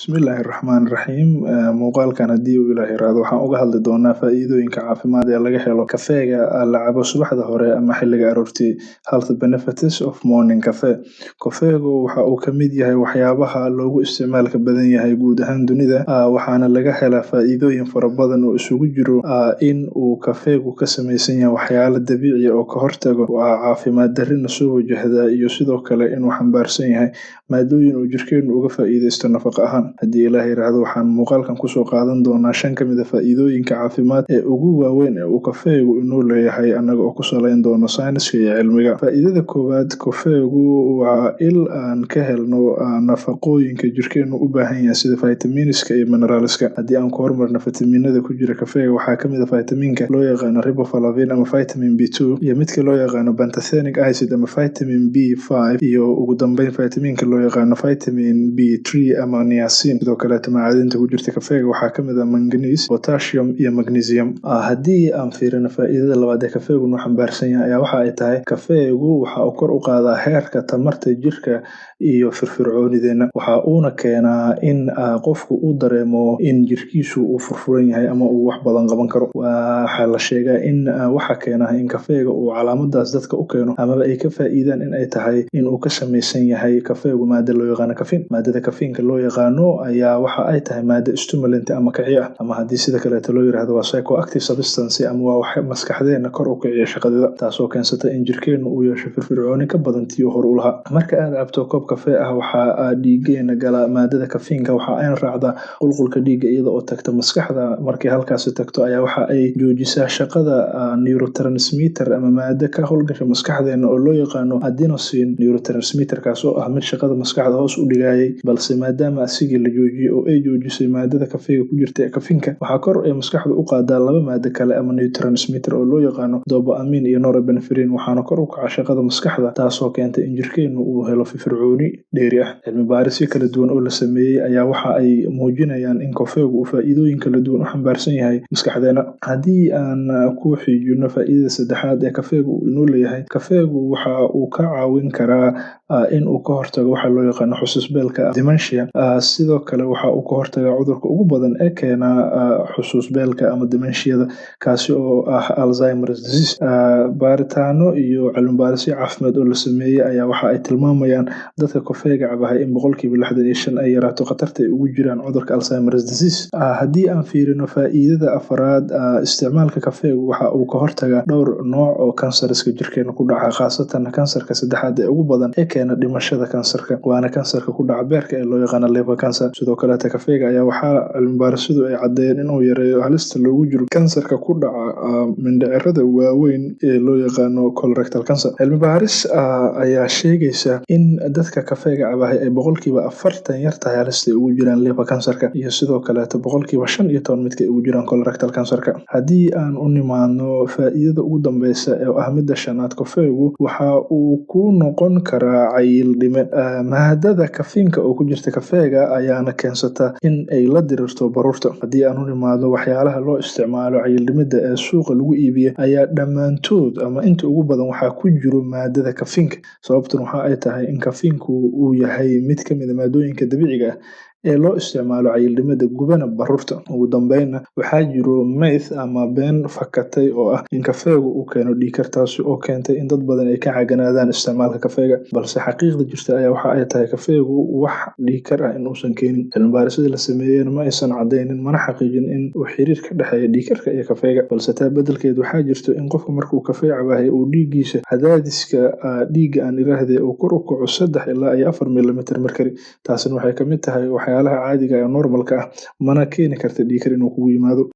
Bismillahirrahmanirrahiim. Muuqaalkan haddii uu Ilaahay raado waxaan uga hadli doonaa faa'iidooyinka caafimaad ee laga helo kafeega la cabo subaxda hore ama xilliga aroortii. Health benefits of morning cafe. Kafeegu waxa uu ka mid yahay waxyaabaha loogu isticmaalka badan yahay guud ahaan dunida, waxaana laga helaa faa'iidooyin fara badan oo isugu jiro in uu kafeegu ka samaysan yahay waxyaalo dabiici ah oo ka hortago caafimaad darrina soo wajahda, iyo sidoo kale inuu xambaarsan yahay maadooyin uu jirkeenu uga faa'iidaysto nafaqo ahaan. Haddii Ilaahay yiraahdo waxaan muuqaalkan kusoo qaadan doonaa 5 ka mid ah faa'iidooyinka caafimaad ee ugu waaweyn ee uu kafeegu inoo leeyahay, annaga oo ku salayn doono sayniska iyo cilmiga. Faa'iidada koowaad, kafeegu waa il aan ka helno nafaqooyinka jirkeenu u baahan yahay sida faytamiinska iyo mineralska. Haddii aan ku hormarno faytamiinada ku jira kafeega, waxaa ka mid ah faytamiinka loo yaqaano riboflavin ama vitamin B2, iyo midka loo yaqaano pantothenic acid ama vitamin B5, iyo ugu dambeyn faytamiinka loo yaqaano vitamin B3 ama niacin. Sidoo kale macdanta ku jirta kafeega waxaa ka mid ah manganese, potassium iyo magnesium. Haddii aan fiirino faa'iidada labaad ee kafeegu uu xambaarsan yahay ayaa waxa ay tahay kafeegu waxa uu kor u qaadaa heerka tamarta jirka iyo firfircoonideena. Waxa uuna keenaa in qofku uu dareemo in jirkiisu uu furfuran yahay ama uu wax badan qaban karo. Waxaa la sheegaa in waxa keena in kafeega uu calaamadaas dadka u keeno amaba ay ka faa'iidaan in ay tahay in uu ka samaysan yahay kafeegu maado loo yaqaano caffeine. Maadada caffeine-ka loo yaqaano ayaa waxa ay tahay maado stimulant ama kiciye ah, ama haddii sida kaleeto loo yiraahdo waa psychoactive substance, ama waa wax maskaxdeena kor u kiciya shaqadeeda, taasoo keensata in jirkeenu uu yeesho firfircooni ka badan tii hore u lahaa. Marka aad cabto koob kafee ah, waxaa dhiiggeena gala maadada caffeine-ka, waxa ayna raacdaa qulqulka dhiigga iyada oo tagta maskaxda. Markay halkaasi tagto ayaa waxa ay joojisaa shaqada neurotransmitter ama maado ka howlgasha maskaxdeena oo loo yaqaano adenosine neurotransmitter, kaas oo ah mid shaqada maskaxda hoos u dhigayay, balse maadaama asigii la joojiyay oo ay joojisay maadada kafeega ku jirta ee caffeine-ka, waxaa kor ee maskaxdu u qaadaa laba maado kale ama neurotransmitter oo loo yaqaano dopamine iyo norepinephrine, waxaana kor u kaca shaqada maskaxda, taasoo keenta in jirkeenu uu helo firfircooni dheeri ah. Cilmi baarisyo kala duwan oo la sameeyay ayaa waxa ay muujinayaan in kafeegu uu faa'iidooyin kala duwan u xambaarsan yahay maskaxdeena. Haddii aan ku xijino faa'iidada saddexaad ee kafeegu uu inoo leeyahay, kafeegu waxa uu ka caawin karaa in uu ka hortago waxa loo yaqaano xusuus beelka dementia. Sidoo kale waxa uu ka hortagaa cudurka ugu badan ee keena xusuus beelka ama dementia-da, kaasi oo ah Alzheimer's disease. Baaritaano iyo cilmi baarisyo caafimaad oo la sameeyay ayaa waxa ay tilmaamayaan dadka kafeega cabahay in 65% ay yaraato khatarta ay ugu jiraan cudurka Alzheimer's disease. Haddii aan fiirino faa'iidada afraad, isticmaalka kafeegu waxa uu ka hortagaa dhowr nooc oo kansarska jirkeena ku dhaca, khaasatan kansarka saddexaad ee ugu badan ee keena dhimashada kansarka, waana kansarka ku dhaca beerka ee loo yaqaano liver cancer. Sidoo kale kafeega ayaa waxaa cilmi baarisyadu ay caddeeyeen inuu yareeyo halista loogu jiro kansarka ku dhaca mindhicirrada waaweyn ee loo yaqaano colorectal cancer. Cilmi baaris ayaa sheegaysa in dadka kafeega cabahay ay 40% yar tahay halista ay ugu jiraan liver cancer-ka, iyo sidoo kale 15% midka ay ugu jiraan colorectal cancer-ka. Haddii aan u nimaadno faa'iidada ugu dambeysa ee ah midda shanaad, kafeegu waxa uu ku noqon karaa cayil dhime. Maadada caffeine-ka oo ku jirta kafeega ayaana keensata in ay la dirirto baruurta. Haddii aan u nimaadno waxyaalaha loo isticmaalo cayildhimida ee suuqa lagu iibiyo, ayaa dhammaantood ama inta ugu badan waxaa ku jiro maadada caffeine-ka. Sababtuna waxa ay tahay in caffeine-ku uu yahay mid ka mid ah maadooyinka dabiiciga ah ee loo isticmaalo cayildhimida gubana baruurta. Ugu dambeynna waxaa jiro myth ama been fakatay oo ah in kafeegu uu keeno dhiig-kar, taasi oo keentay in dad badan ay ka caganaadaan isticmaalka kafeega, balse xaqiiqda jirta ayaa waxa ay tahay kafeegu wax dhiig-kar ah in uusan keenin. Cilmi baarisada la sameeyayna ma aysan cadeynin mana xaqiijin in uu xiriir ka dhexeeyo dhiig-karka iyo kafeega, balse taa beddelkeed waxaa jirto in qofku markuu kafee cabahay uu dhiiggiisa cadaadiska dhiigga aan iraahdee uu kor u kaco 3 ilaa 4 millimeter mercury. Taasina waxay ka mid tahay waxyaalaha caadiga ah ee normalka ah, mana keeni karta dhiig-kar inuu kugu yimaado.